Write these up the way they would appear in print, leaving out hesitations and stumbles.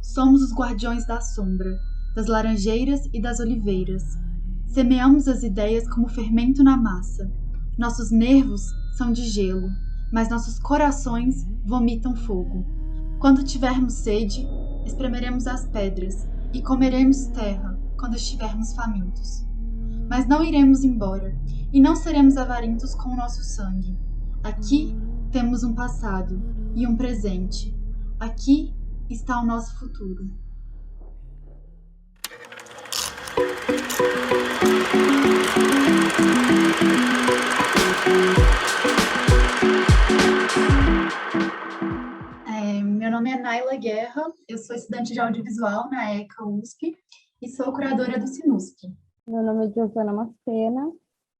Somos os guardiões da sombra, das laranjeiras e das oliveiras. Semeamos as ideias como fermento na massa. Nossos nervos são de gelo, mas nossos corações vomitam fogo. Quando tivermos sede, espremeremos as pedras e comeremos terra quando estivermos famintos. Mas não iremos embora e não seremos avarentos com o nosso sangue. Aqui temos um passado e um presente. Aqui está o nosso futuro. Meu nome é Naila Guerra, eu sou estudante de audiovisual na ECA USP e sou curadora do Sinusp. Meu nome é Giovana Macena,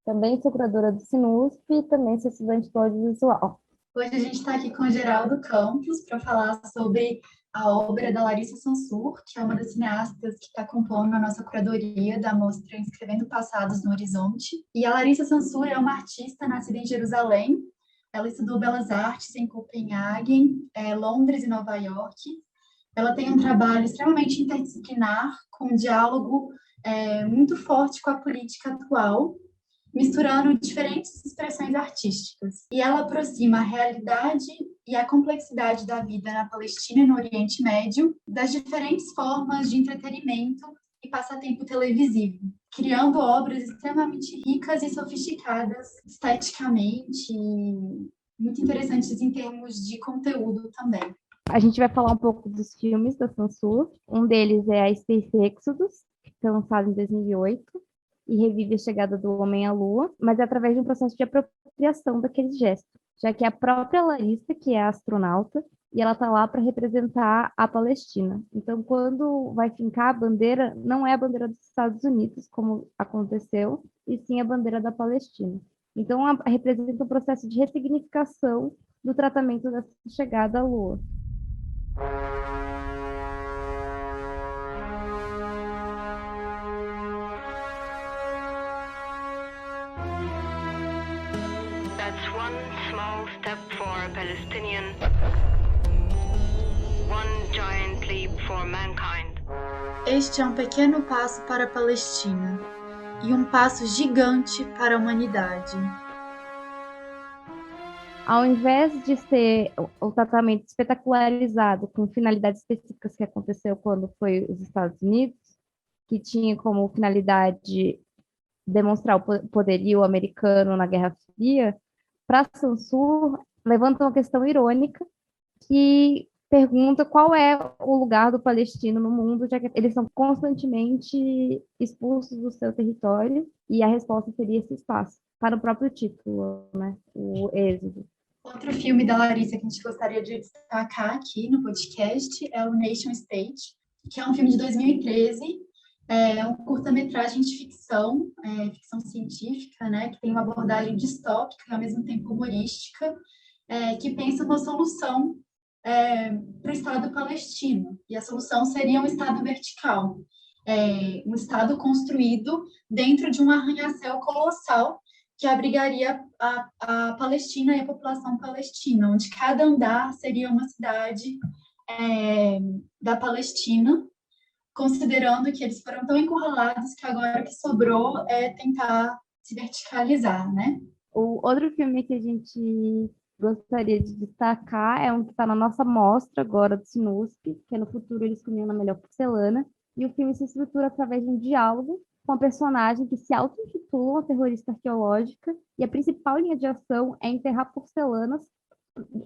também sou curadora do Sinusp e também sou estudante do audiovisual. Hoje a gente está aqui com o Geraldo Campos para falar sobre a obra da Larissa Sansur, que é uma das cineastas que está compondo a nossa curadoria da mostra Inscrevendo Passados no Horizonte. E a Larissa Sansur é uma artista nascida em Jerusalém. Ela estudou Belas Artes em Copenhague, Londres e Nova York. Ela tem um trabalho extremamente interdisciplinar, com um diálogo muito forte com a política atual, misturando diferentes expressões artísticas. E ela aproxima a realidade e a complexidade da vida na Palestina e no Oriente Médio das diferentes formas de entretenimento e passatempo televisivo, criando obras extremamente ricas e sofisticadas esteticamente, e muito interessantes em termos de conteúdo também. A gente vai falar um pouco dos filmes da Sansur. Um deles é a Space Exodus, que foi lançado em 2008 e revive a chegada do homem à Lua, mas é através de um processo de apropriação daquele gesto, já que é a própria Larissa, que é a astronauta, e ela está lá para representar a Palestina. Então, quando vai fincar a bandeira, não é a bandeira dos Estados Unidos, como aconteceu, e sim a bandeira da Palestina. Então, representa um processo de ressignificação do tratamento dessa chegada à Lua. That's one small step for a Palestinian, one giant leap for mankind. Este é um pequeno passo para a Palestina e um passo gigante para a humanidade. Ao invés de ser o tratamento espetacularizado com finalidades específicas que aconteceu quando foi os Estados Unidos, que tinha como finalidade demonstrar o poderio americano na Guerra Fria, para Sansur levanta uma questão irônica que pergunta qual é o lugar do palestino no mundo, já que eles são constantemente expulsos do seu território, e a resposta seria esse espaço, para o próprio título, né? O Êxodo. Outro filme da Larissa que a gente gostaria de destacar aqui no podcast é o Nation State, que é um filme de 2013, é um curta-metragem de ficção, ficção científica, né, que tem uma abordagem distópica e ao mesmo tempo humorística, que pensa uma solução para o Estado palestino. E a solução seria um Estado vertical, um Estado construído dentro de um arranha-céu colossal que abrigaria a Palestina e a população palestina, onde cada andar seria uma cidade da Palestina, considerando que eles foram tão encurralados que agora o que sobrou é tentar se verticalizar, né? O outro filme que a gente gostaria de destacar é um que está na nossa mostra agora do Sinusp, que é No Futuro Eles Comiam na Melhor Porcelana, e o filme se estrutura através de um diálogo com a personagem que se auto-intitula uma terrorista arqueológica, e a principal linha de ação é enterrar porcelanas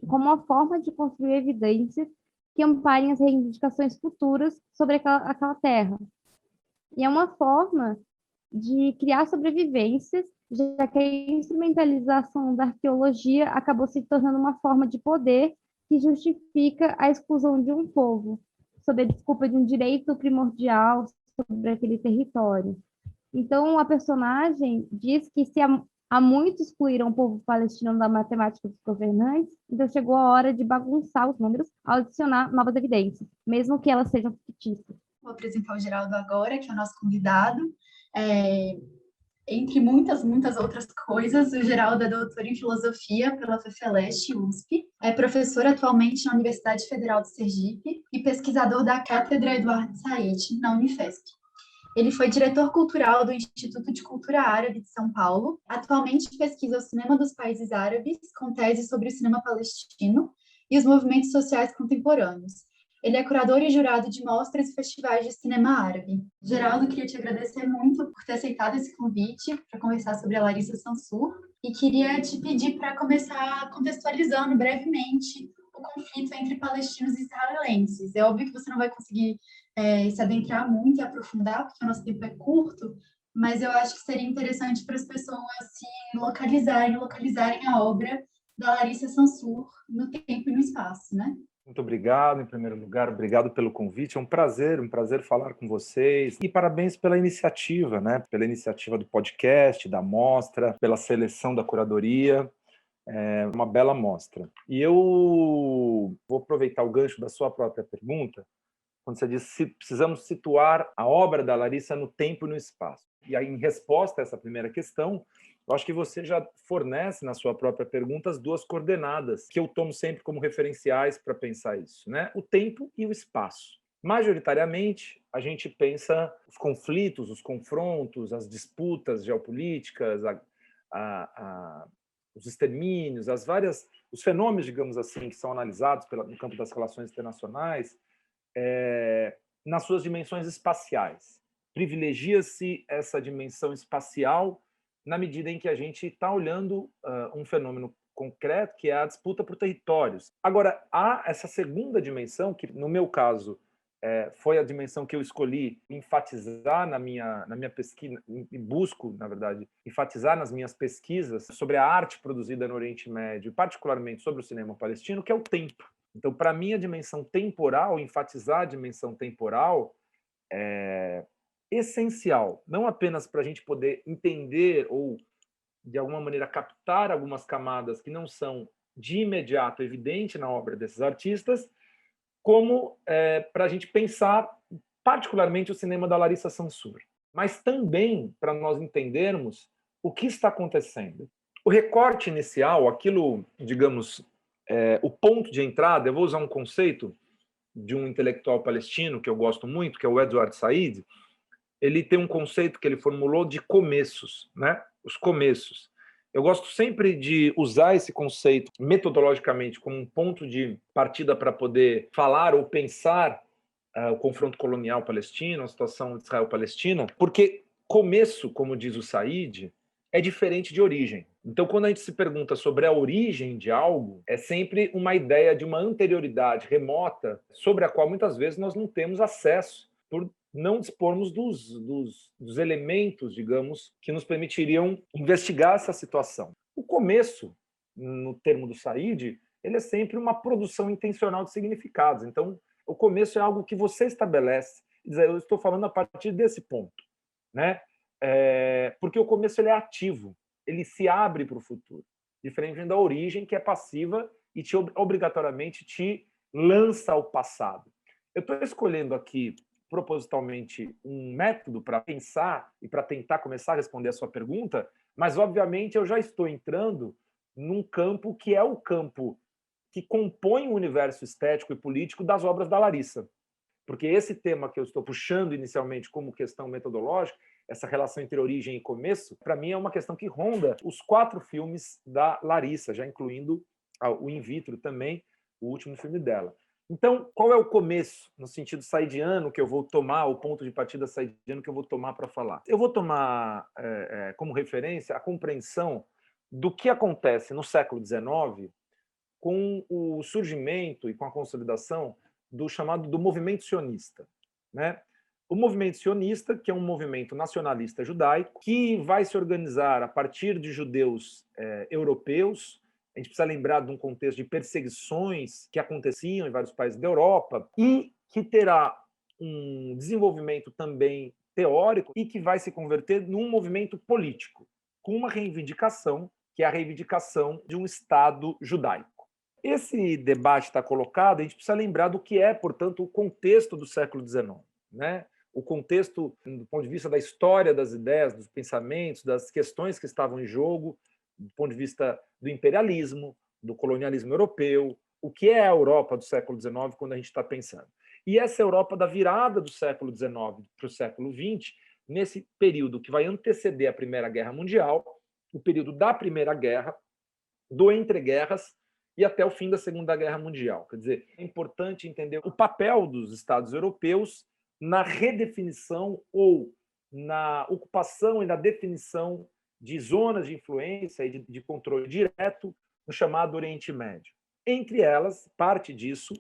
como uma forma de construir evidências que amparem as reivindicações futuras sobre aquela terra. E é uma forma de criar sobrevivências, já que a instrumentalização da arqueologia acabou se tornando uma forma de poder que justifica a exclusão de um povo, sob a desculpa de um direito primordial sobre aquele território. Então, a personagem diz que se há muito excluíram o povo palestino da matemática dos governantes, então chegou a hora de bagunçar os números ao adicionar novas evidências, mesmo que elas sejam fictícias. Vou apresentar o Geraldo agora, que é o nosso convidado. Entre muitas outras coisas, o Geraldo é doutor em filosofia pela FEFELESTE USP. É professor atualmente na Universidade Federal de Sergipe e pesquisador da Cátedra Eduardo Said, na Unifesp. Ele foi diretor cultural do Instituto de Cultura Árabe de São Paulo. Atualmente pesquisa o cinema dos países árabes, com tese sobre o cinema palestino e os movimentos sociais contemporâneos. Ele é curador e jurado de mostras e festivais de cinema árabe. Geraldo, queria te agradecer muito por ter aceitado esse convite para conversar sobre a Larissa Sansur e queria te pedir para começar contextualizando brevemente o conflito entre palestinos e israelenses. É óbvio que você não vai conseguir se adentrar muito e aprofundar, porque o nosso tempo é curto, mas eu acho que seria interessante para as pessoas se localizarem a obra da Larissa Sansur no tempo e no espaço, né? Muito obrigado, em primeiro lugar, obrigado pelo convite. É um prazer falar com vocês. E parabéns pela iniciativa, né? Pela iniciativa do podcast, da mostra, pela seleção da curadoria. É uma bela mostra. E eu vou aproveitar o gancho da sua própria pergunta, quando você disse que precisamos situar a obra da Larissa no tempo e no espaço. E aí, em resposta a essa primeira questão, eu acho que você já fornece na sua própria pergunta as duas coordenadas que eu tomo sempre como referenciais para pensar isso, né? O tempo e o espaço. Majoritariamente, a gente pensa os conflitos, os confrontos, as disputas geopolíticas, os extermínios, os fenômenos, digamos assim, que são analisados no campo das relações internacionais, nas suas dimensões espaciais. Privilegia-se essa dimensão espacial na medida em que a gente está olhando um fenômeno concreto, que é a disputa por territórios. Agora, há essa segunda dimensão, que no meu caso foi a dimensão que eu escolhi enfatizar na minha pesquisa, e busco, na verdade, enfatizar nas minhas pesquisas sobre a arte produzida no Oriente Médio, particularmente sobre o cinema palestino, que é o tempo. Então, para mim, a dimensão temporal, enfatizar a dimensão temporal é essencial, não apenas para a gente poder entender ou, de alguma maneira, captar algumas camadas que não são de imediato evidente na obra desses artistas, como para a gente pensar particularmente o cinema da Larissa Sansur, mas também para nós entendermos o que está acontecendo. O recorte inicial, aquilo, digamos, o ponto de entrada, eu vou usar um conceito de um intelectual palestino que eu gosto muito, que é o Edward Said. Ele tem um conceito que ele formulou de começos, né? Os começos. Eu gosto sempre de usar esse conceito metodologicamente como um ponto de partida para poder falar ou pensar o confronto colonial palestino, a situação de Israel-Palestina, porque começo, como diz o Said, é diferente de origem. Então, quando a gente se pergunta sobre a origem de algo, é sempre uma ideia de uma anterioridade remota sobre a qual muitas vezes nós não temos acesso por não dispormos dos elementos, digamos, que nos permitiriam investigar essa situação. O começo, no termo do Said, ele é sempre uma produção intencional de significados. Então, o começo é algo que você estabelece. Eu estou falando a partir desse ponto, né? Porque o começo ele é ativo, ele se abre para o futuro, diferente da origem, que é passiva e obrigatoriamente te lança ao passado. Eu estou escolhendo aqui propositalmente um método para pensar e para tentar começar a responder a sua pergunta, mas obviamente eu já estou entrando num campo que é o campo que compõe o universo estético e político das obras da Larissa. Porque esse tema que eu estou puxando inicialmente como questão metodológica, essa relação entre origem e começo, para mim é uma questão que ronda os 4 filmes da Larissa, já incluindo o In Vitro também, o último filme dela. Então, qual é o começo, no sentido saidiano, que eu vou tomar, o ponto de partida saidiano que eu vou tomar para falar? Eu vou tomar como referência a compreensão do que acontece no século XIX com o surgimento e com a consolidação do movimento sionista, né? O movimento sionista, que é um movimento nacionalista judaico, que vai se organizar a partir de judeus europeus. A gente precisa lembrar de um contexto de perseguições que aconteciam em vários países da Europa e que terá um desenvolvimento também teórico e que vai se converter num movimento político, com uma reivindicação, que é a reivindicação de um Estado judaico. Esse debate está colocado, a gente precisa lembrar do que é, portanto, o contexto do século XIX, né? O contexto, do ponto de vista da história das ideias, dos pensamentos, das questões que estavam em jogo, do ponto de vista do imperialismo, do colonialismo europeu, o que é a Europa do século XIX quando a gente está pensando. E essa Europa da virada do século XIX para o século XX, nesse período que vai anteceder a Primeira Guerra Mundial, o período da Primeira Guerra, do entreguerras e até o fim da Segunda Guerra Mundial. Quer dizer, é importante entender o papel dos Estados europeus na redefinição ou na ocupação e na definição de zonas de influência e de controle direto no chamado Oriente Médio. Entre elas, parte disso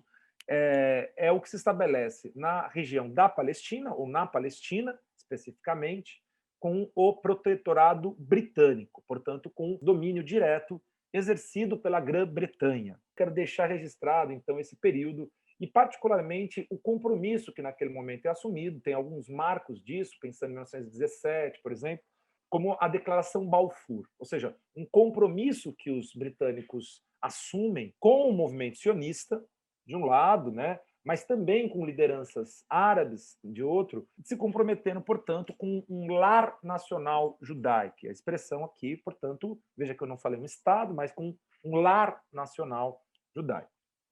é o que se estabelece na região da Palestina, ou na Palestina, especificamente, com o protetorado britânico, portanto, com domínio direto exercido pela Grã-Bretanha. Quero deixar registrado, então, esse período e, particularmente, o compromisso que naquele momento é assumido. Tem alguns marcos disso, pensando em 1917, por exemplo, como a Declaração Balfour, ou seja, um compromisso que os britânicos assumem com o movimento sionista, de um lado, né, mas também com lideranças árabes, de outro, se comprometendo, portanto, com um lar nacional judaico. A expressão aqui, portanto, veja que eu não falei um Estado, mas com um lar nacional judaico.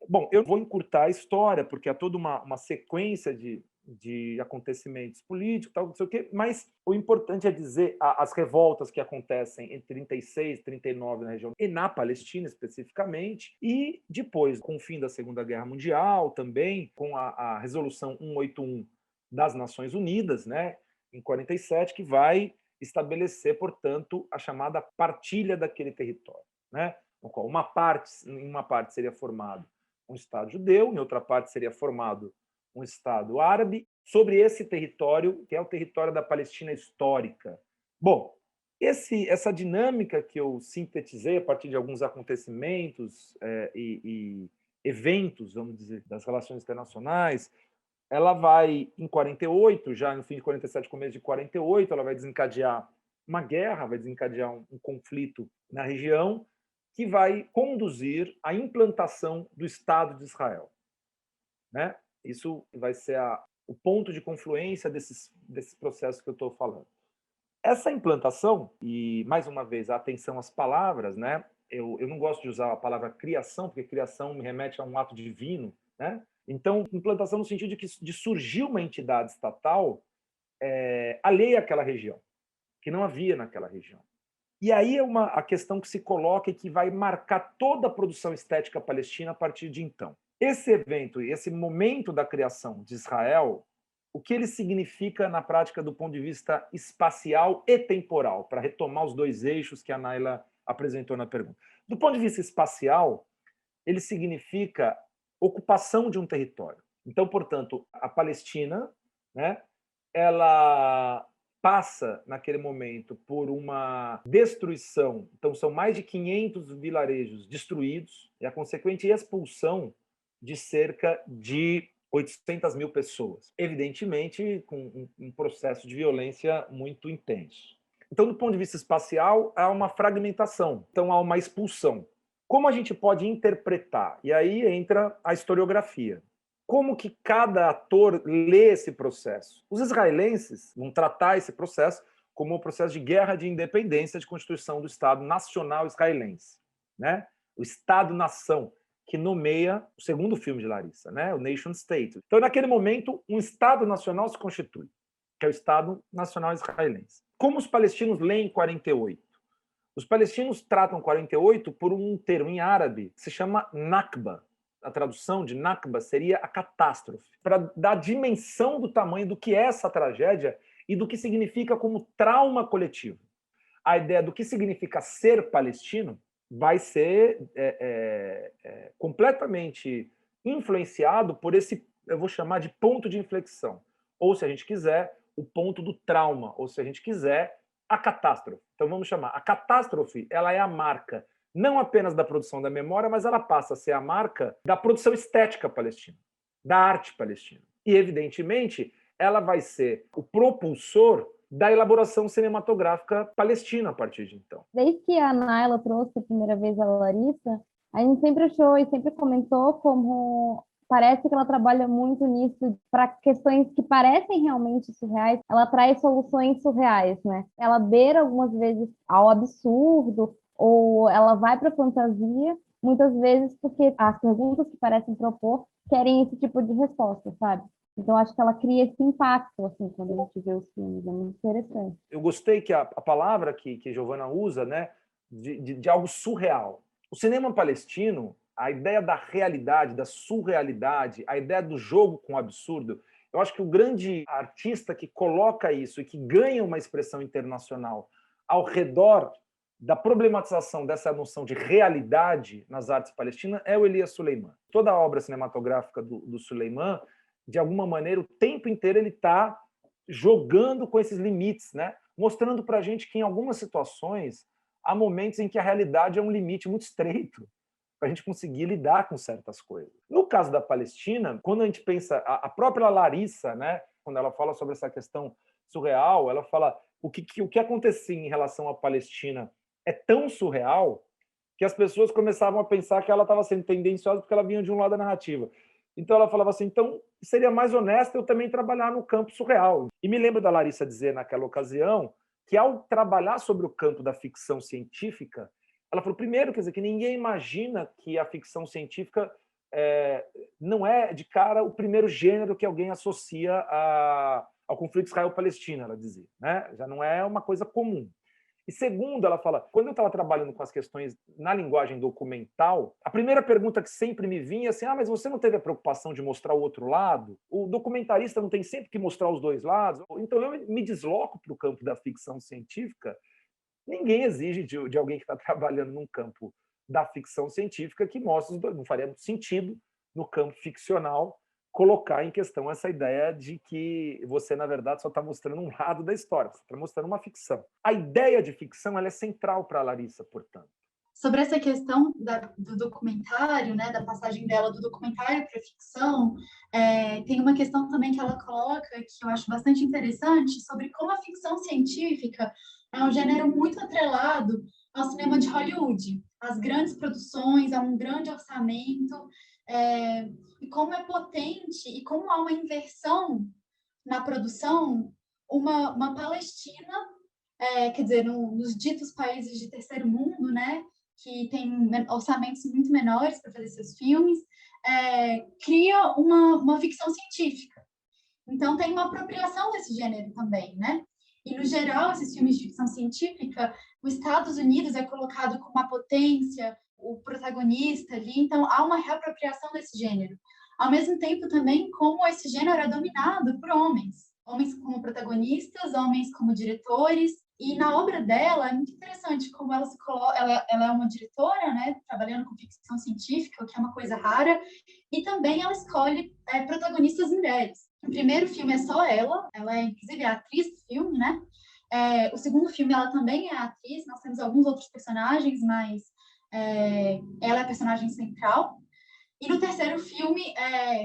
Bom, eu vou encurtar a história, porque há toda uma sequência de acontecimentos políticos, tal, não sei o quê, mas o importante é dizer as revoltas que acontecem entre 36 e 39 na região, e na Palestina especificamente, e depois, com o fim da Segunda Guerra Mundial, também com a Resolução 181 das Nações Unidas, né, em 47, que vai estabelecer, portanto, a chamada partilha daquele território, né, no qual em uma parte seria formado um Estado judeu, em outra parte seria formado um Estado árabe, sobre esse território, que é o território da Palestina histórica. Bom, essa dinâmica que eu sintetizei a partir de alguns acontecimentos e eventos, vamos dizer, das relações internacionais, ela vai, em 48, já no fim de 47, começo de 48, ela vai desencadear uma guerra, vai desencadear um conflito na região, que vai conduzir à implantação do Estado de Israel, né? Isso vai ser o ponto de confluência desses processos que eu estou falando. Essa implantação, e mais uma vez, a atenção às palavras, né? Eu não gosto de usar a palavra criação, porque criação me remete a um ato divino, né? Então, implantação no sentido de surgir uma entidade estatal alheia àquela região, que não havia naquela região. E aí é a questão que se coloca e que vai marcar toda a produção estética palestina a partir de então. Esse evento, esse momento da criação de Israel, o que ele significa na prática do ponto de vista espacial e temporal, para retomar os dois eixos que a Naila apresentou na pergunta. Do ponto de vista espacial, ele significa ocupação de um território. Então, portanto, a Palestina, né, ela passa, naquele momento, por uma destruição. Então, são mais de 500 vilarejos destruídos e a consequente expulsão de cerca de 800 mil pessoas. Evidentemente, com um processo de violência muito intenso. Então, do ponto de vista espacial, há uma fragmentação. Então, há uma expulsão. Como a gente pode interpretar? E aí entra a historiografia. Como que cada ator lê esse processo? Os israelenses vão tratar esse processo como um processo de guerra de independência, de constituição do Estado Nacional Israelense, né? O Estado-nação, que nomeia o segundo filme de Larissa, né? O Nation State. Então, naquele momento, um Estado nacional se constitui, que é o Estado Nacional Israelense. Como os palestinos leem 48? Os palestinos tratam 48 por um termo em árabe que se chama Nakba. A tradução de Nakba seria a catástrofe, para dar dimensão do tamanho do que é essa tragédia e do que significa como trauma coletivo. A ideia do que significa ser palestino vai ser completamente influenciado por esse, eu vou chamar de ponto de inflexão, ou, se a gente quiser, o ponto do trauma, ou, se a gente quiser, a catástrofe. Então, vamos chamar. A catástrofe, ela é a marca não apenas da produção da memória, mas ela passa a ser a marca da produção estética palestina, da arte palestina. E, evidentemente, ela vai ser o propulsor da elaboração cinematográfica palestina a partir de então. Desde que a Naila trouxe a primeira vez a Larissa, a gente sempre achou e sempre comentou como parece que ela trabalha muito nisso para questões que parecem realmente surreais, ela traz soluções surreais, né? Ela beira algumas vezes ao absurdo, ou ela vai para a fantasia, muitas vezes porque as perguntas que parecem propor querem esse tipo de resposta, sabe? Então, acho que ela cria esse impacto, assim, quando a gente vê os filmes. É muito interessante. Eu gostei que a palavra que Giovanna usa, né, de algo surreal. O cinema palestino, a ideia da realidade, da surrealidade, a ideia do jogo com o absurdo, eu acho que o grande artista que coloca isso e que ganha uma expressão internacional ao redor da problematização dessa noção de realidade nas artes palestinas é o Elias Suleiman. Toda a obra cinematográfica do Suleiman, de alguma maneira, o tempo inteiro ele está jogando com esses limites, né? Mostrando para a gente que, em algumas situações, há momentos em que a realidade é um limite muito estreito para a gente conseguir lidar com certas coisas. No caso da Palestina, quando a gente pensa, a própria Larissa, né, quando ela fala sobre essa questão surreal, ela fala o que acontecia em relação à Palestina é tão surreal que as pessoas começavam a pensar que ela estava sendo tendenciosa porque ela vinha de um lado da narrativa. Então ela falava assim, então seria mais honesto eu também trabalhar no campo surreal. E me lembro da Larissa dizer naquela ocasião que ao trabalhar sobre o campo da ficção científica, ela falou, primeiro, quer dizer, que ninguém imagina que a ficção científica não é, de cara, o primeiro gênero que alguém associa ao conflito Israel-Palestina, ela dizia, né? Já não é uma coisa comum. E segundo, ela fala, quando eu estava trabalhando com as questões na linguagem documental, a primeira pergunta que sempre me vinha é assim, mas você não teve a preocupação de mostrar o outro lado? O documentarista não tem sempre que mostrar os dois lados? Então eu me desloco para o campo da ficção científica. Ninguém exige de alguém que está trabalhando num campo da ficção científica que mostre os dois. Não faria muito sentido no campo ficcional colocar em questão essa ideia de que você, na verdade, só está mostrando um lado da história, você está mostrando uma ficção. A ideia de ficção ela é central para a Larissa, portanto. Sobre essa questão do documentário, né, da passagem dela do documentário para a ficção, tem uma questão também que ela coloca, que eu acho bastante interessante, sobre como a ficção científica é um gênero muito atrelado ao cinema de Hollywood, às grandes produções, a um grande orçamento, e como é potente e como há uma inversão na produção, uma Palestina, quer dizer, nos ditos países de terceiro mundo, né, que tem orçamentos muito menores para fazer seus filmes, cria uma ficção científica. Então, tem uma apropriação desse gênero também, né? E, no geral, esses filmes de ficção científica, os Estados Unidos é colocado como a potência, o protagonista ali, então há uma reapropriação desse gênero. Ao mesmo tempo, também, como esse gênero é dominado por homens. Homens como protagonistas, homens como diretores, e na obra dela é muito interessante como ela se coloca, ela é uma diretora, né, trabalhando com ficção científica, o que é uma coisa rara, e também ela escolhe protagonistas mulheres. O primeiro filme é só ela é inclusive a atriz do filme, né? O segundo filme ela também é a atriz, nós temos alguns outros personagens, mas ela é a personagem central. E no terceiro filme,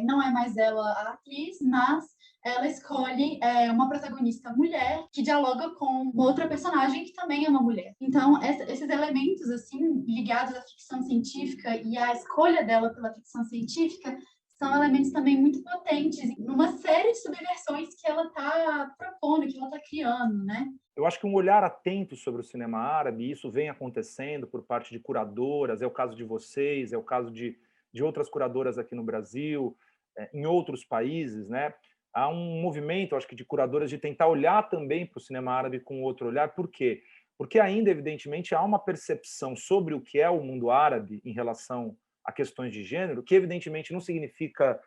não é mais ela a atriz, mas ela escolhe uma protagonista mulher que dialoga com uma outra personagem que também é uma mulher. Então, esses elementos assim ligados à ficção científica e à escolha dela pela ficção científica são elementos também muito potentes numa série de subversões que ela está propondo, que ela está criando, né? Eu acho que um olhar atento sobre o cinema árabe, isso vem acontecendo por parte de curadoras, é o caso de vocês, é o caso de outras curadoras aqui no Brasil, em outros países, né? Há um movimento, acho que, de curadoras de tentar olhar também para o cinema árabe com outro olhar. Por quê? Porque ainda, evidentemente, há uma percepção sobre o que é o mundo árabe em relação a questões de gênero, que, evidentemente, não significa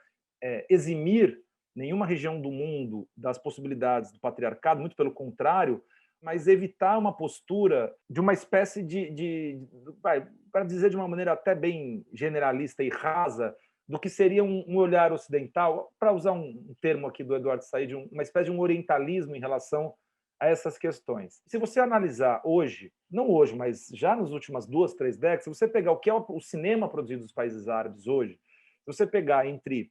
eximir nenhuma região do mundo das possibilidades do patriarcado, muito pelo contrário, mas evitar uma postura de uma espécie para dizer de uma maneira até bem generalista e rasa, do que seria um olhar ocidental, para usar um termo aqui do Eduardo Said, uma espécie de um orientalismo em relação a essas questões. Se você analisar hoje, não hoje, mas já nas últimas 2, 3 décadas, se você pegar o que é o cinema produzido nos países árabes hoje, se você pegar entre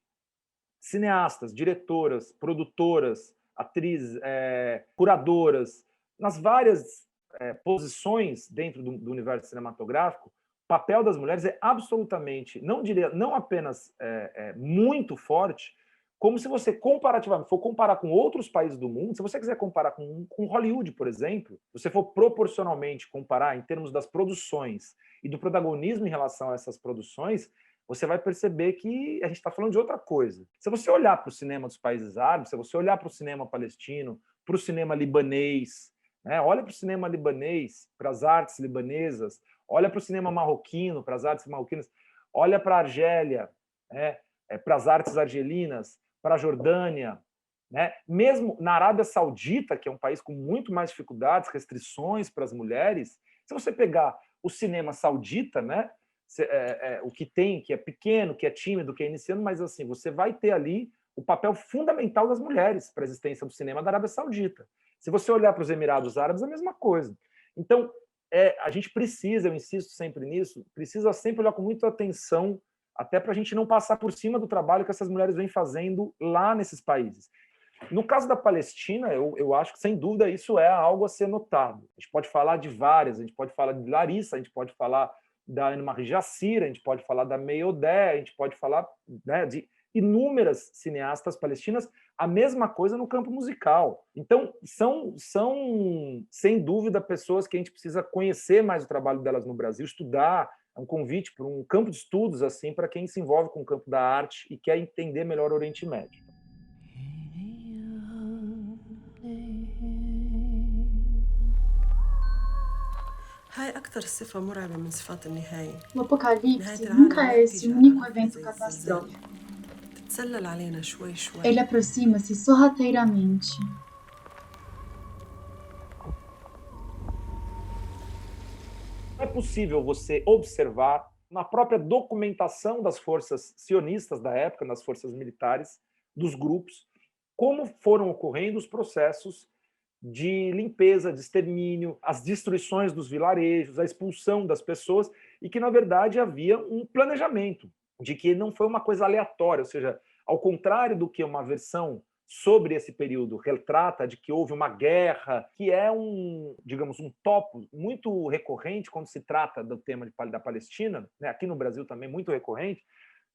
cineastas, diretoras, produtoras, atrizes, curadoras, nas várias posições dentro do universo cinematográfico, o papel das mulheres é absolutamente, não apenas muito forte, como se você comparativamente for comparar com outros países do mundo, se você quiser comparar com Hollywood, por exemplo, se você for proporcionalmente comparar em termos das produções e do protagonismo em relação a essas produções, você vai perceber que a gente está falando de outra coisa. Se você olhar para o cinema dos países árabes, se você olhar para o cinema palestino, para o cinema libanês, né? Olha para o cinema libanês, para as artes libanesas, olha para o cinema marroquino, para as artes marroquinas, olha para a Argélia, né? Para as artes argelinas, para a Jordânia, né? Mesmo na Arábia Saudita, que é um país com muito mais dificuldades, restrições para as mulheres, se você pegar o cinema saudita, né? O que tem, que é pequeno, que é tímido, que é iniciando, mas assim, você vai ter ali o papel fundamental das mulheres para a existência do cinema da Arábia Saudita. Se você olhar para os Emirados Árabes, é a mesma coisa. Então, a gente precisa, eu insisto sempre nisso, precisa sempre olhar com muita atenção, até para a gente não passar por cima do trabalho que essas mulheres vêm fazendo lá nesses países. No caso da Palestina, eu acho que, sem dúvida, isso é algo a ser notado. A gente pode falar de várias, a gente pode falar de Larissa, a gente pode falar da Anne-Marie Jassir, a gente pode falar da May Odeh, a gente pode falar, né, de inúmeras cineastas palestinas, a mesma coisa no campo musical. Então, são, sem dúvida, pessoas que a gente precisa conhecer mais o trabalho delas no Brasil, estudar. É um convite para um campo de estudos assim para quem se envolve com o campo da arte e quer entender melhor o Oriente Médio. O apocalipse nunca é esse único evento catastrófico. Ele aproxima-se sorrateiramente. É possível você observar na própria documentação das forças sionistas da época, nas forças militares, dos grupos, como foram ocorrendo os processos de limpeza, de extermínio, as destruições dos vilarejos, a expulsão das pessoas, e que, na verdade, havia um planejamento, de que não foi uma coisa aleatória, ou seja, ao contrário do que uma versão sobre esse período retrata de que houve uma guerra, que é digamos, um tópico muito recorrente quando se trata do tema da Palestina, né? Aqui no Brasil também muito recorrente,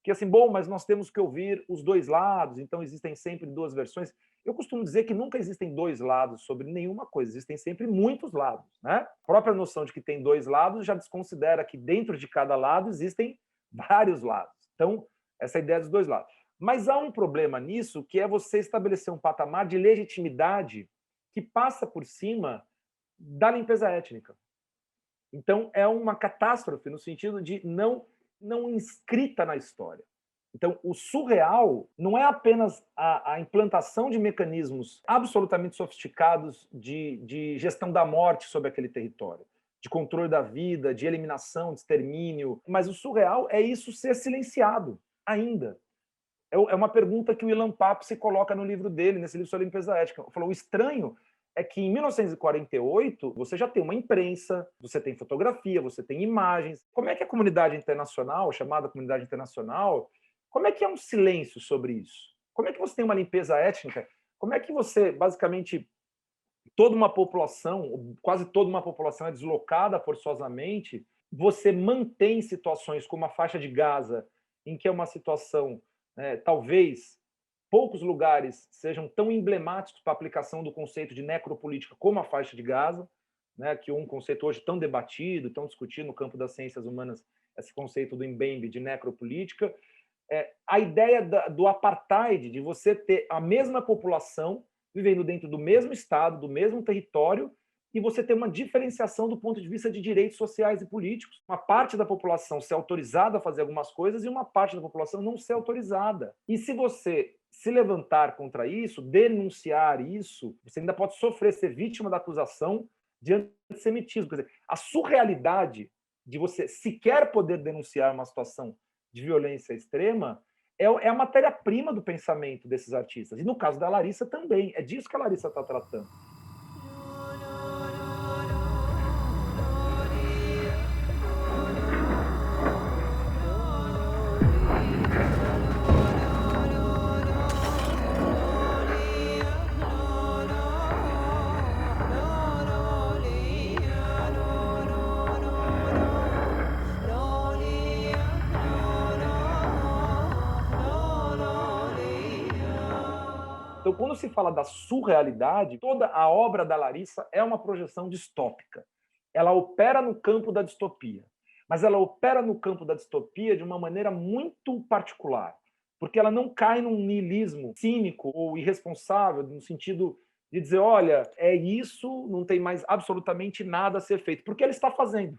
que assim, bom, mas nós temos que ouvir os dois lados, então existem sempre duas versões. Eu costumo dizer que nunca existem dois lados sobre nenhuma coisa, existem sempre muitos lados, né? A própria noção de que tem dois lados já desconsidera que dentro de cada lado existem vários lados. Então, essa ideia dos dois lados. Mas há um problema nisso, que é você estabelecer um patamar de legitimidade que passa por cima da limpeza étnica. Então, é uma catástrofe no sentido de não inscrita na história. Então, o surreal não é apenas a implantação de mecanismos absolutamente sofisticados de gestão da morte sobre aquele território, de controle da vida, de eliminação, de extermínio, mas o surreal é isso ser silenciado ainda. É uma pergunta que o Ilan Pappé se coloca no livro dele, nesse livro sobre limpeza ética. Ele falou, o estranho é que em 1948 você já tem uma imprensa, você tem fotografia, você tem imagens. Como é que a comunidade internacional, chamada comunidade internacional, como é que é um silêncio sobre isso? Como é que você tem uma limpeza étnica? Como é que você, basicamente, toda uma população, quase toda uma população é deslocada forçosamente, você mantém situações como a faixa de Gaza, em que é uma situação, talvez, poucos lugares sejam tão emblemáticos para a aplicação do conceito de necropolítica como a faixa de Gaza, né, que é um conceito hoje tão debatido, tão discutido no campo das ciências humanas, esse conceito do Mbembe de necropolítica. A ideia do apartheid, de você ter a mesma população vivendo dentro do mesmo estado, do mesmo território, e você ter uma diferenciação do ponto de vista de direitos sociais e políticos. Uma parte da população ser autorizada a fazer algumas coisas e uma parte da população não ser autorizada. E se você se levantar contra isso, denunciar isso, você ainda pode sofrer, ser vítima da acusação de antissemitismo. Quer dizer, a surrealidade de você sequer poder denunciar uma situação de violência extrema é a matéria-prima do pensamento desses artistas. E no caso da Larissa também. É disso que a Larissa está tratando. Então, quando se fala da surrealidade, toda a obra da Larissa é uma projeção distópica. Ela opera no campo da distopia, mas ela opera no campo da distopia de uma maneira muito particular, porque ela não cai num niilismo cínico ou irresponsável, no sentido de dizer, olha, é isso, não tem mais absolutamente nada a ser feito, porque ela está fazendo.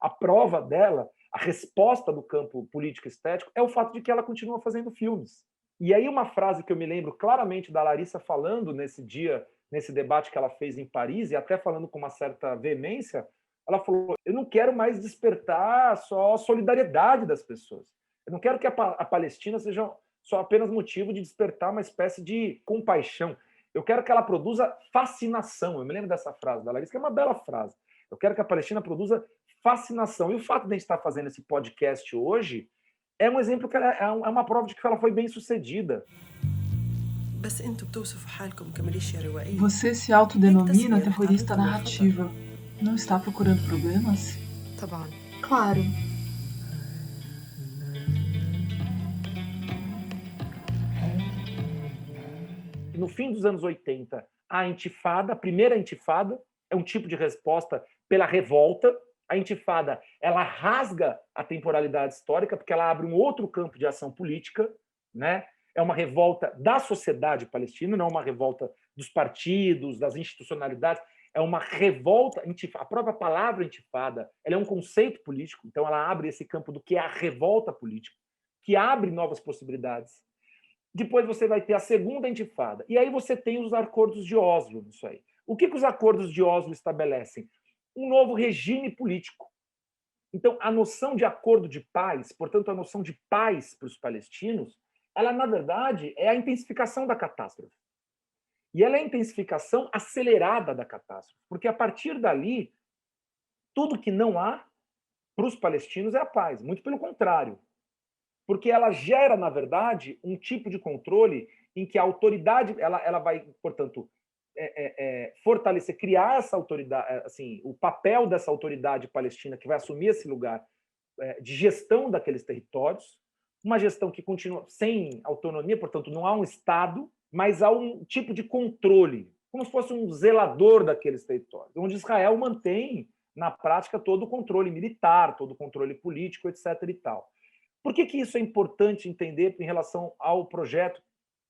A prova dela, a resposta do campo político-estético, é o fato de que ela continua fazendo filmes. E aí uma frase que eu me lembro claramente da Larissa falando nesse dia, nesse debate que ela fez em Paris, e até falando com uma certa veemência, ela falou, eu não quero mais despertar só a solidariedade das pessoas. Eu não quero que a Palestina seja só apenas motivo de despertar uma espécie de compaixão. Eu quero que ela produza fascinação. Eu me lembro dessa frase da Larissa, que é uma bela frase. Eu quero que a Palestina produza fascinação. E o fato de a gente estar fazendo esse podcast hoje é um exemplo que ela é uma prova de que ela foi bem sucedida. Você se autodenomina terrorista narrativa. Não está procurando problemas? Claro. No fim dos anos 80, a intifada, a primeira intifada, é um tipo de resposta pela revolta. A intifada, ela rasga a temporalidade histórica, porque ela abre um outro campo de ação política, né? É uma revolta da sociedade palestina, não é uma revolta dos partidos, das institucionalidades, é uma revolta, a própria palavra intifada, ela é um conceito político, então ela abre esse campo do que é a revolta política, que abre novas possibilidades. Depois você vai ter a segunda intifada. E aí você tem os acordos de Oslo nisso aí. O que os acordos de Oslo estabelecem? Um novo regime político. Então, a noção de acordo de paz, portanto, a noção de paz para os palestinos, ela, na verdade, é a intensificação da catástrofe. E ela é a intensificação acelerada da catástrofe. Porque, a partir dali, tudo que não há para os palestinos é a paz. Muito pelo contrário. Porque ela gera, na verdade, um tipo de controle em que a autoridade ela vai, portanto, fortalecer, criar essa autoridade, assim, o papel dessa autoridade palestina que vai assumir esse lugar de gestão daqueles territórios, uma gestão que continua sem autonomia, portanto, não há um Estado, mas há um tipo de controle, como se fosse um zelador daqueles territórios, onde Israel mantém, na prática, todo o controle militar, todo o controle político, etc. e tal. Por que isso é importante entender em relação ao projeto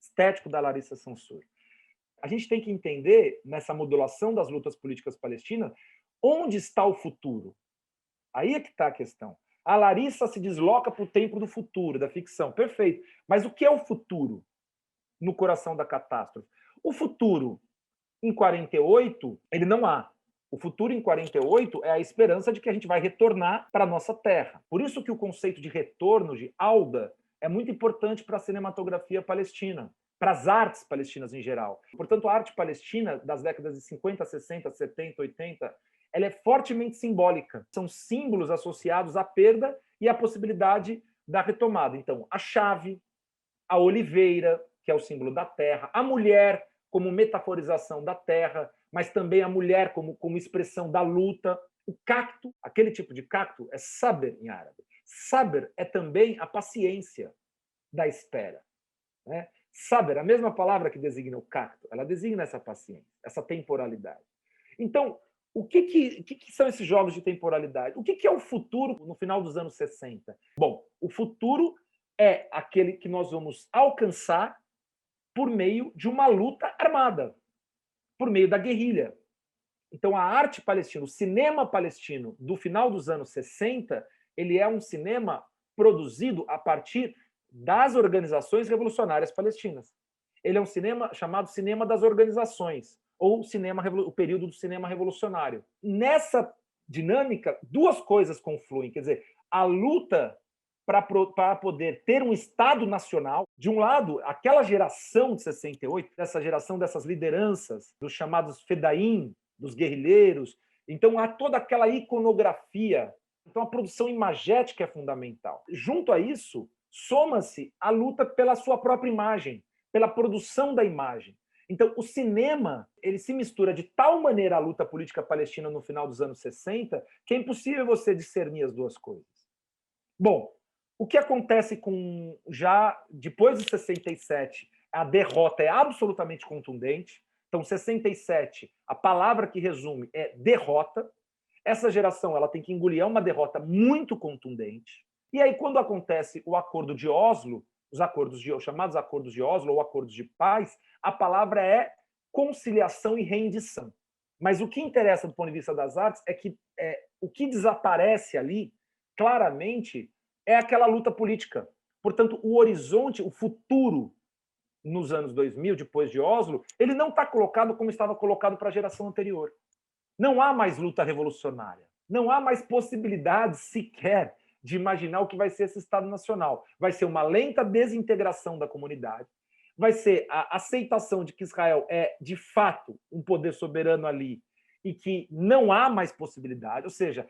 estético da Larissa Sansur? A gente tem que entender, nessa modulação das lutas políticas palestinas, onde está o futuro. Aí é que está a questão. A Larissa se desloca para o tempo do futuro, da ficção. Perfeito. Mas o que é o futuro no coração da catástrofe? O futuro, em 48, ele não há. O futuro em 48 é a esperança de que a gente vai retornar para a nossa terra. Por isso que o conceito de retorno, de Auda, é muito importante para a cinematografia palestina, para as artes palestinas em geral. Portanto, a arte palestina das décadas de 50, 60, 70, 80, ela é fortemente simbólica. São símbolos associados à perda e à possibilidade da retomada. Então, a chave, a oliveira, que é o símbolo da terra, a mulher como metaforização da terra, mas também a mulher como expressão da luta. O cacto, aquele tipo de cacto, é sabr em árabe. Sabr é também a paciência da espera. Né? Sabr, a mesma palavra que designa o cacto, ela designa essa paciência, essa temporalidade. Então, o que são esses jogos de temporalidade? O que é o futuro no final dos anos 60? Bom, o futuro é aquele que nós vamos alcançar por meio de uma luta armada, por meio da guerrilha. Então, a arte palestina, o cinema palestino do final dos anos 60, ele é um cinema produzido a partir das organizações revolucionárias palestinas. Ele é um cinema chamado cinema das organizações, ou o período do cinema revolucionário. Nessa dinâmica, duas coisas confluem, quer dizer, a luta para poder ter um Estado nacional. De um lado, aquela geração de 68, essa geração dessas lideranças, dos chamados fedaim, dos guerrilheiros. Então, há toda aquela iconografia. Então, a produção imagética é fundamental. Junto a isso, soma-se a luta pela sua própria imagem, pela produção da imagem. Então, o cinema ele se mistura de tal maneira à luta política palestina no final dos anos 60 que é impossível você discernir as duas coisas. Bom, o que acontece já depois de 67, a derrota é absolutamente contundente. Então, 67, a palavra que resume é derrota. Essa geração ela tem que engolir uma derrota muito contundente. E aí, quando acontece o Acordo de Oslo, os chamados Acordos de Oslo ou Acordos de Paz, a palavra é conciliação e rendição. Mas o que interessa do ponto de vista das artes é que o que desaparece ali, claramente, é aquela luta política. Portanto, o horizonte, o futuro nos anos 2000, depois de Oslo, ele não está colocado como estava colocado para a geração anterior. Não há mais luta revolucionária. Não há mais possibilidade sequer de imaginar o que vai ser esse Estado Nacional. Vai ser uma lenta desintegração da comunidade, vai ser a aceitação de que Israel é, de fato, um poder soberano ali e que não há mais possibilidade, ou seja,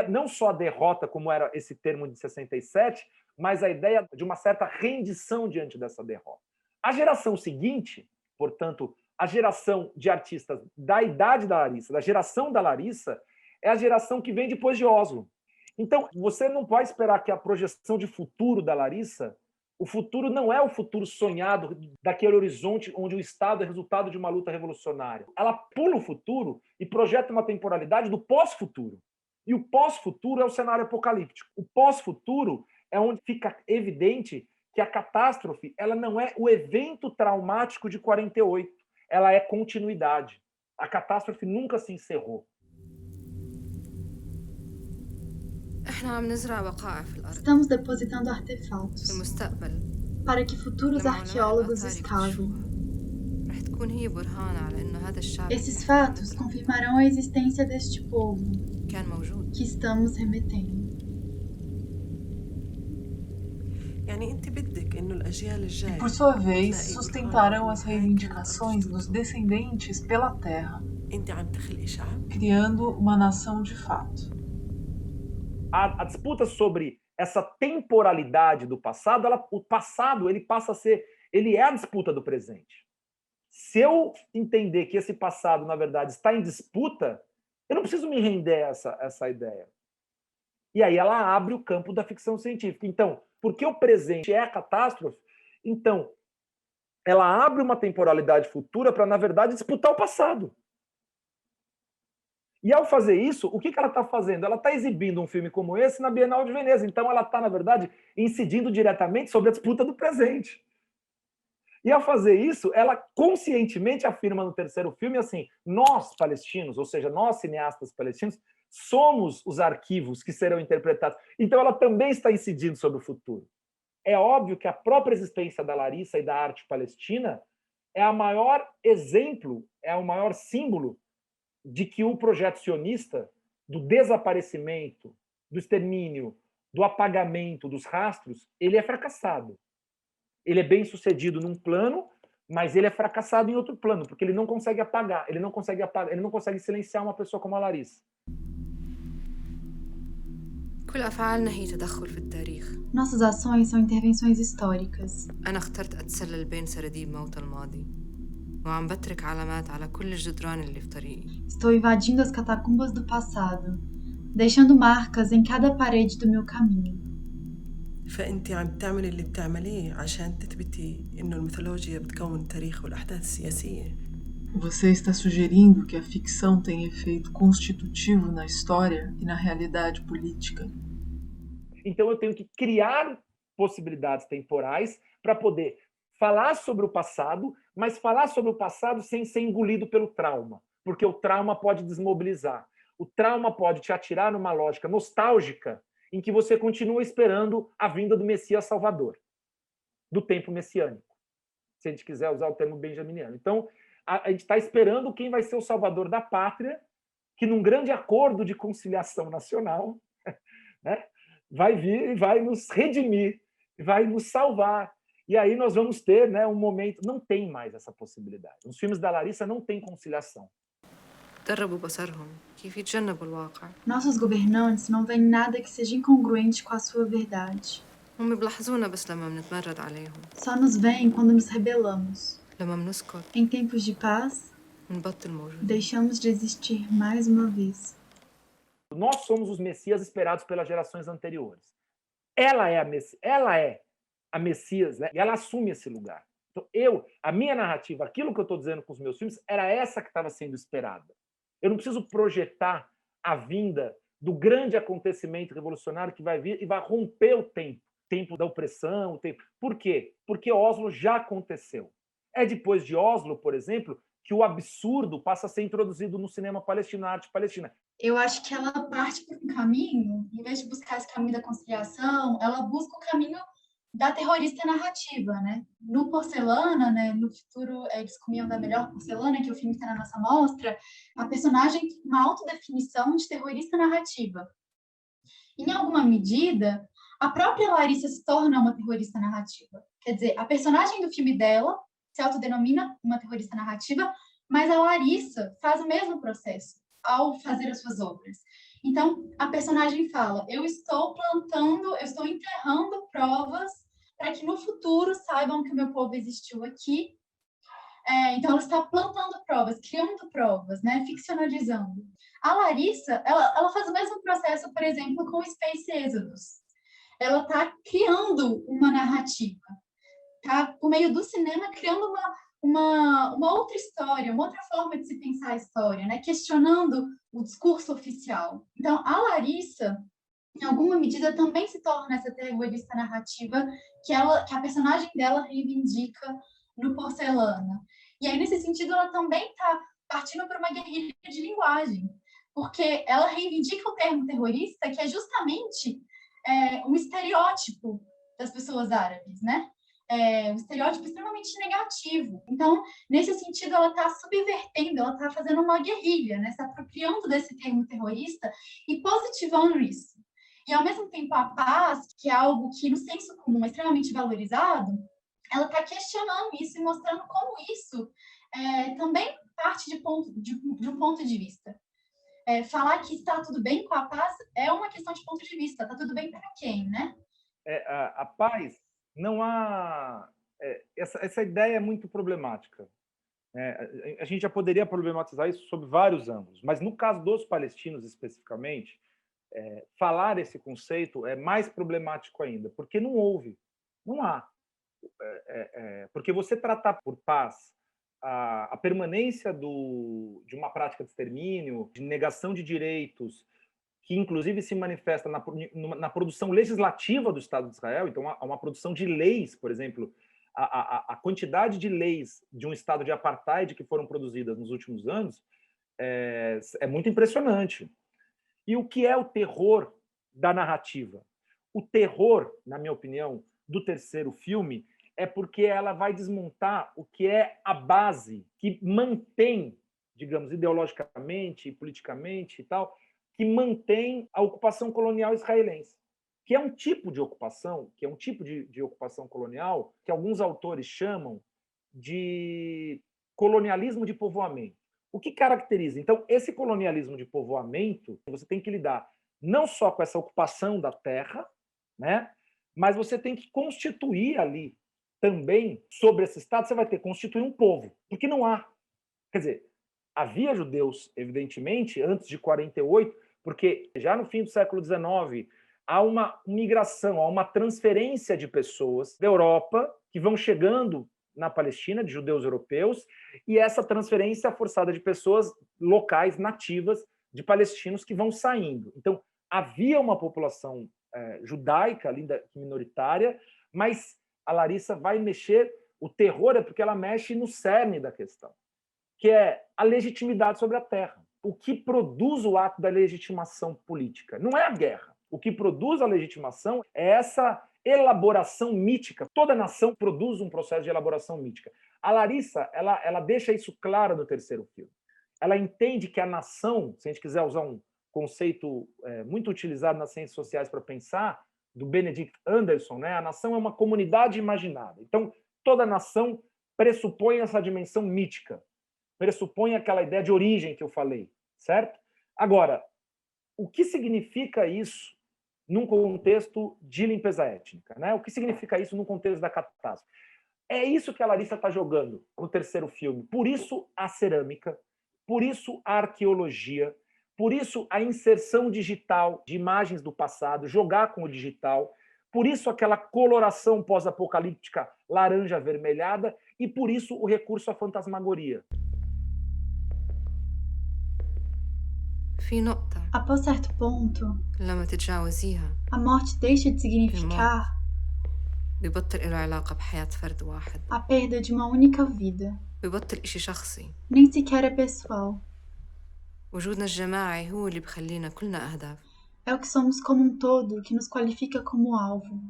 não só a derrota, como era esse termo de 67, mas a ideia de uma certa rendição diante dessa derrota. A geração seguinte, portanto, a geração de artistas da idade da Larissa, da geração da Larissa, é a geração que vem depois de Oslo. Então, você não pode esperar que a projeção de futuro da Larissa, o futuro não é o futuro sonhado daquele horizonte onde o Estado é resultado de uma luta revolucionária. Ela pula o futuro e projeta uma temporalidade do pós-futuro. E o pós-futuro é o cenário apocalíptico. O pós-futuro é onde fica evidente que a catástrofe ela não é o evento traumático de 48, ela é continuidade. A catástrofe nunca se encerrou. Estamos depositando artefatos para que futuros arqueólogos escavem. Esses fatos confirmarão a existência deste povo que estamos remetendo. E, por sua vez, sustentarão as reivindicações dos descendentes pela terra, criando uma nação de fato. A disputa sobre essa temporalidade do passado, o passado ele passa a ser, ele é a disputa do presente. Se eu entender que esse passado, na verdade, está em disputa, eu não preciso me render a essa ideia. E aí ela abre o campo da ficção científica. Então, porque o presente é a catástrofe, então ela abre uma temporalidade futura para, na verdade, disputar o passado. E ao fazer isso, o que ela está fazendo? Ela está exibindo um filme como esse na Bienal de Veneza. Então ela está, na verdade, incidindo diretamente sobre a disputa do presente. E ao fazer isso, ela conscientemente afirma no terceiro filme assim: nós, palestinos, ou seja, nós, cineastas palestinos, somos os arquivos que serão interpretados. Então ela também está incidindo sobre o futuro. É óbvio que a própria existência da Larissa e da arte palestina é o maior exemplo, é o maior símbolo de que o projeto sionista do desaparecimento, do extermínio, do apagamento dos rastros, ele é fracassado. Ele é bem sucedido num plano, mas ele é fracassado em outro plano, porque ele não consegue apagar, ele não consegue silenciar uma pessoa como a Larissa. Nossas ações são intervenções históricas. Estou invadindo as catacumbas do passado, deixando marcas em cada parede do meu caminho. فأنت عم تعملي اللي بتعمليه عشان تثبتي إنه الميثولوجيا بتكون تاريخ والأحداث السياسية. Você está sugerindo que a ficção tem efeito constitutivo na história e na realidade política. Então eu tenho que criar possibilidades temporais para poder falar sobre o passado, mas falar sobre o passado sem ser engolido pelo trauma, porque o trauma pode desmobilizar. O trauma pode te atirar numa lógica nostálgica em que você continua esperando a vinda do Messias Salvador, do tempo messiânico, se a gente quiser usar o termo benjaminiano. Então, a gente está esperando quem vai ser o salvador da pátria, que num grande acordo de conciliação nacional, né, vai vir e vai nos redimir, vai nos salvar. E aí nós vamos ter, né, um momento... Não tem mais essa possibilidade. Os filmes da Larissa não têm conciliação. Nossos governantes não veem nada que seja incongruente com a sua verdade. Só nos veem quando nos rebelamos. Em tempos de paz, deixamos de existir mais uma vez. Nós somos os Messias esperados pelas gerações anteriores. Ela é a Messias, né? E ela assume esse lugar. A minha narrativa, aquilo que eu estou dizendo com os meus filmes, era essa que estava sendo esperada. Eu não preciso projetar a vinda do grande acontecimento revolucionário que vai vir e vai romper o tempo da opressão. Por quê? Porque Oslo já aconteceu. É depois de Oslo, por exemplo, que o absurdo passa a ser introduzido no cinema palestino, na arte palestina. Eu acho que ela parte por um caminho, em vez de buscar esse caminho da conciliação, ela busca o caminho da terrorista narrativa, né? No Porcelana, né, no futuro eles comiam da melhor porcelana, que é o filme que está na nossa mostra, a personagem tem uma autodefinição de terrorista narrativa. Em alguma medida, a própria Larissa se torna uma terrorista narrativa. Quer dizer, a personagem do filme dela se autodenomina uma terrorista narrativa, mas a Larissa faz o mesmo processo ao fazer as suas obras. Então, a personagem fala, eu estou enterrando provas para que no futuro saibam que o meu povo existiu aqui. Então, ela está plantando provas, criando provas, né? Ficcionalizando. A Larissa, ela faz o mesmo processo, por exemplo, com Space Exodus. Ela está criando uma narrativa, tá? Por meio do cinema, criando uma outra história, uma outra forma de se pensar a história, né? Questionando o discurso oficial. Então, a Larissa, em alguma medida, também se torna essa terrorista narrativa que a personagem dela reivindica no Porcelana. E aí, nesse sentido, ela também está partindo para uma guerrilha de linguagem, porque ela reivindica o termo terrorista, que é justamente um estereótipo das pessoas árabes, né? Um estereótipo extremamente negativo. Então, nesse sentido, ela está subvertendo, ela está fazendo uma guerrilha, né? Se apropriando desse termo terrorista e positivando isso. E, ao mesmo tempo, a paz, que é algo que, no senso comum, é extremamente valorizado, ela está questionando isso e mostrando como isso também parte de um ponto de vista. Falar que está tudo bem com a paz é uma questão de ponto de vista. Está tudo bem para quem, né? A paz, não há... essa ideia é muito problemática. A gente já poderia problematizar isso sob vários ângulos, mas no caso dos palestinos especificamente, falar esse conceito é mais problemático ainda, porque não houve, não há. Porque você tratar por paz a permanência de uma prática de extermínio, de negação de direitos, que inclusive se manifesta na produção legislativa do Estado de Israel, então há uma produção de leis, por exemplo, a quantidade de leis de um Estado de apartheid que foram produzidas nos últimos anos é muito impressionante. E o que é o terror da narrativa? O terror, na minha opinião, do terceiro filme é porque ela vai desmontar o que é a base que mantém, digamos, ideologicamente, politicamente e tal, que mantém a ocupação colonial israelense, que é um tipo de ocupação, de ocupação colonial que alguns autores chamam de colonialismo de povoamento. O que caracteriza? Então, esse colonialismo de povoamento, você tem que lidar não só com essa ocupação da terra, né, mas você tem que constituir ali também, sobre esse Estado, você vai ter que constituir um povo, porque não há. Quer dizer, havia judeus, evidentemente, antes de 48, porque já no fim do século XIX há uma migração, há uma transferência de pessoas da Europa que vão chegando na Palestina, de judeus europeus, e essa transferência forçada de pessoas locais, nativas, de palestinos que vão saindo. Então, havia uma população judaica, ainda minoritária, mas a Larissa vai mexer, o terror é porque ela mexe no cerne da questão, que é a legitimidade sobre a terra. O que produz o ato da legitimação política não é a guerra. O que produz a legitimação é essa elaboração mítica. Toda nação produz um processo de elaboração mítica. A Larissa, ela deixa isso claro no terceiro filme. Ela entende que a nação, se a gente quiser usar um conceito muito utilizado nas ciências sociais para pensar, do Benedict Anderson, né? A nação é uma comunidade imaginada. Então, toda nação pressupõe essa dimensão mítica, pressupõe aquela ideia de origem que eu falei, certo? Agora, o que significa isso num contexto de limpeza étnica, né? O que significa isso num contexto da catástrofe? É isso que a Larissa está jogando no terceiro filme. Por isso a cerâmica, por isso a arqueologia, por isso a inserção digital de imagens do passado, jogar com o digital, por isso aquela coloração pós-apocalíptica laranja avermelhada e por isso o recurso à fantasmagoria. في نقطة Após certo ponto, لما تتجاوزيها a morte deixa de significar ببطل له علاقة بحياة فرد واحد، a perda de uma única vida. ببطل إشي شخصي. Nem sequer é pessoal. وجودنا الجماعي هو اللي بخلينا كلنا أهداف. É o que somos como um todo que nos qualifica como alvo.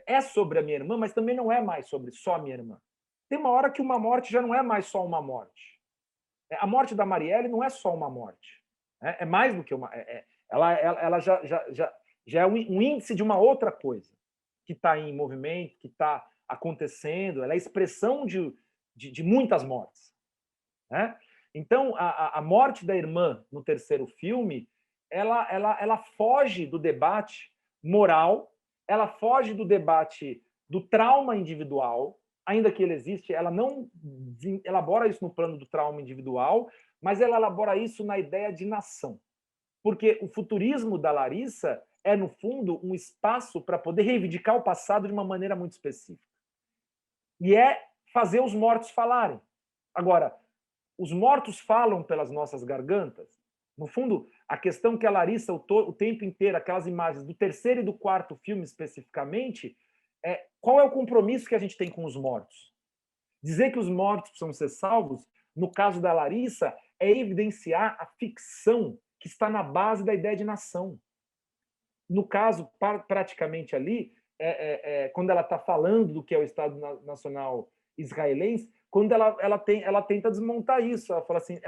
É sobre a minha irmã, mas também não é mais sobre só a minha irmã. Tem uma hora que uma morte já não é mais só uma morte. A morte da Marielle não é só uma morte. É mais do que uma... ela já é um índice de uma outra coisa que está em movimento, que está acontecendo. Ela é a expressão de muitas mortes. Né? Então, a morte da irmã no terceiro filme, ela foge do debate moral, ela foge do debate do trauma individual, ainda que ele existe, ela não elabora isso no plano do trauma individual, mas ela elabora isso na ideia de nação. Porque o futurismo da Larissa é, no fundo, um espaço para poder reivindicar o passado de uma maneira muito específica. E é fazer os mortos falarem. Agora, os mortos falam pelas nossas gargantas. No fundo, a questão que a Larissa, o tempo inteiro, aquelas imagens do terceiro e do quarto filme especificamente, qual é o compromisso que a gente tem com os mortos? Dizer que os mortos precisam ser salvos, no caso da Larissa, é evidenciar a ficção que está na base da ideia de nação. No caso, praticamente ali, quando ela está falando do que é o Estado Nacional israelense, quando ela tenta desmontar isso, ela fala assim,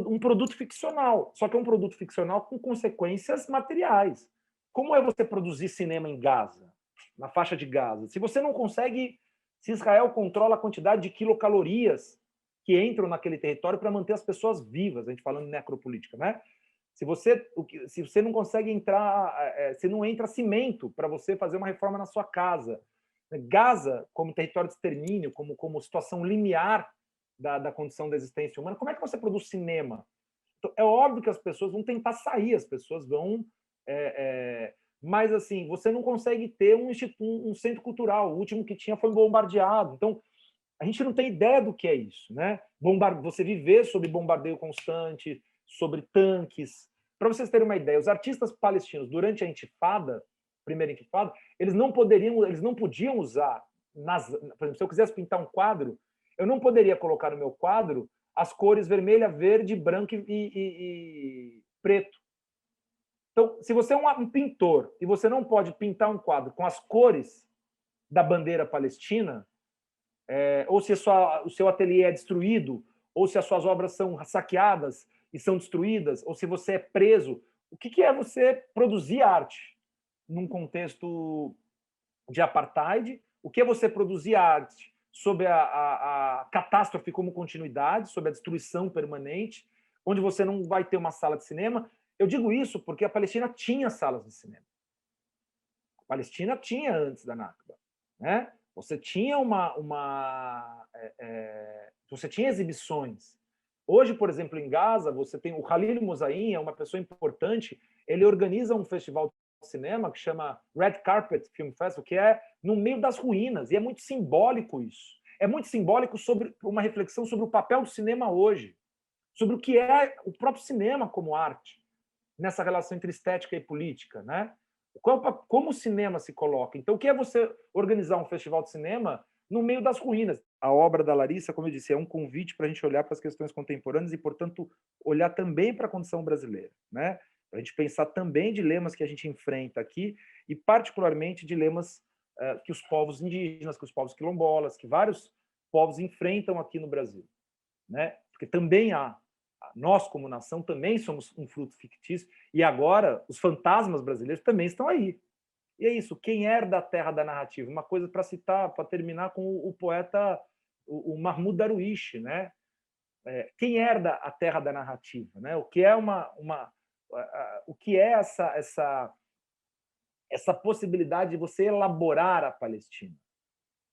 um produto ficcional, só que é um produto ficcional com consequências materiais. Como é você produzir cinema em Gaza, na faixa de Gaza? Se você não consegue, se Israel controla a quantidade de quilocalorias que entram naquele território para manter as pessoas vivas, a gente falando de necropolítica, né? Se você não consegue entrar, se não entra cimento para você fazer uma reforma na sua casa, Gaza, como território de extermínio, como situação limiar da condição da existência humana, como é que você produz cinema? Então, é óbvio que as pessoas vão tentar sair, as pessoas vão... mas, assim, você não consegue ter um centro cultural. O último que tinha foi bombardeado. Então, a gente não tem ideia do que é isso, né? Você viver sob bombardeio constante, sobre tanques. Para vocês terem uma ideia, os artistas palestinos, durante a intifada, primeira intifada, eles não podiam usar, por exemplo, se eu quisesse pintar um quadro, eu não poderia colocar no meu quadro as cores vermelha, verde, branco e preto. Então, se você é um pintor e você não pode pintar um quadro com as cores da bandeira palestina, ou se o seu ateliê é destruído, ou se as suas obras são saqueadas e são destruídas, ou se você é preso, o que é você produzir arte num contexto de apartheid? O que é você produzir arte sob a catástrofe como continuidade, sob a destruição permanente, onde você não vai ter uma sala de cinema? Eu digo isso porque a Palestina tinha salas de cinema. A Palestina tinha antes da Nakba, né? Você tinha você tinha exibições. Hoje, por exemplo, em Gaza, você tem o Khalil Moussaïn, é uma pessoa importante, ele organiza um festival de cinema que chama Red Carpet Film Festival, que é no meio das ruínas, e é muito simbólico isso. É muito simbólico sobre uma reflexão sobre o papel do cinema hoje, sobre o que é o próprio cinema como arte, nessa relação entre estética e política, né? Como o cinema se coloca. Então, o que é você organizar um festival de cinema no meio das ruínas? A obra da Larissa, como eu disse, é um convite para a gente olhar para as questões contemporâneas e, portanto, olhar também para a condição brasileira, né? Para a gente pensar também dilemas que a gente enfrenta aqui e, particularmente, dilemas que os povos indígenas, que os povos quilombolas, que vários povos enfrentam aqui no Brasil, né? Porque também nós, como nação, também somos um fruto fictício e agora os fantasmas brasileiros também estão aí. E é isso, quem herda a terra da narrativa? Uma coisa para citar, para terminar com o poeta, o Mahmoud Darwish, né? Quem herda a terra da narrativa, né? O que é o que é essa possibilidade de você elaborar a Palestina?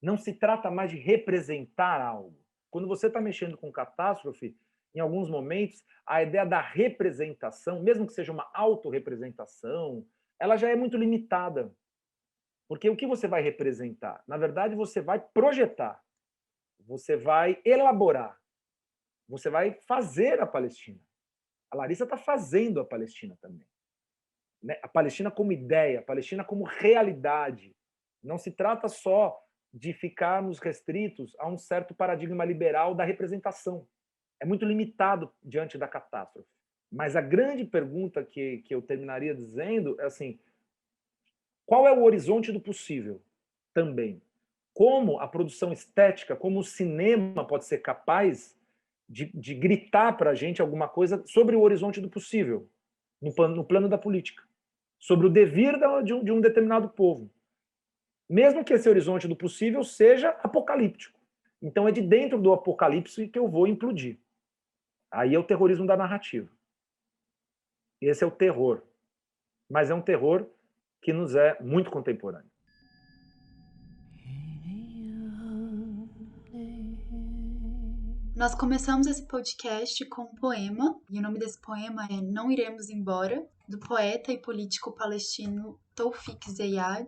Não se trata mais de representar algo. Quando você está mexendo com catástrofe, em alguns momentos, a ideia da representação, mesmo que seja uma autorrepresentação, ela já é muito limitada. Porque o que você vai representar? Na verdade, você vai projetar, você vai elaborar, você vai fazer a Palestina. A Larissa está fazendo a Palestina também. Né? A Palestina como ideia, a Palestina como realidade. Não se trata só de ficarmos restritos a um certo paradigma liberal da representação. É muito limitado diante da catástrofe. Mas a grande pergunta que eu terminaria dizendo é assim, qual é o horizonte do possível também? Como a produção estética, como o cinema pode ser capaz de gritar para a gente alguma coisa sobre o horizonte do possível, no plano da política, sobre o devir de um determinado povo. Mesmo que esse horizonte do possível seja apocalíptico. Então é de dentro do apocalipse que eu vou implodir. Aí é o terrorismo da narrativa. Esse é o terror. Mas é um terror que nos é muito contemporâneo. Nós começamos esse podcast com um poema, e o nome desse poema é Não Iremos Embora, do poeta e político palestino Tawfik Ziyad.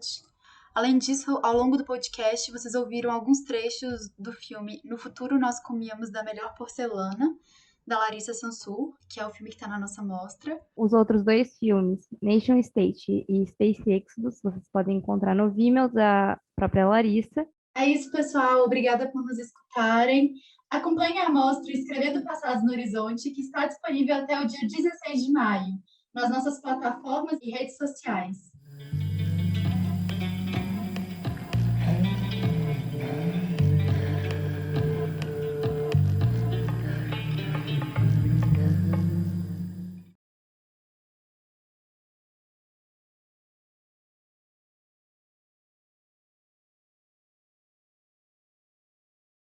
Além disso, ao longo do podcast, vocês ouviram alguns trechos do filme No Futuro Nós Comíamos da Melhor Porcelana, da Larissa Sansur, que é o filme que está na nossa mostra. Os outros 2 filmes, Nation State e Space Exodus, vocês podem encontrar no Vimeo da própria Larissa. É isso, pessoal. Obrigada por nos escutarem. Acompanhe a mostra Escrevendo Passados no Horizonte, que está disponível até o dia 16 de maio, nas nossas plataformas e redes sociais.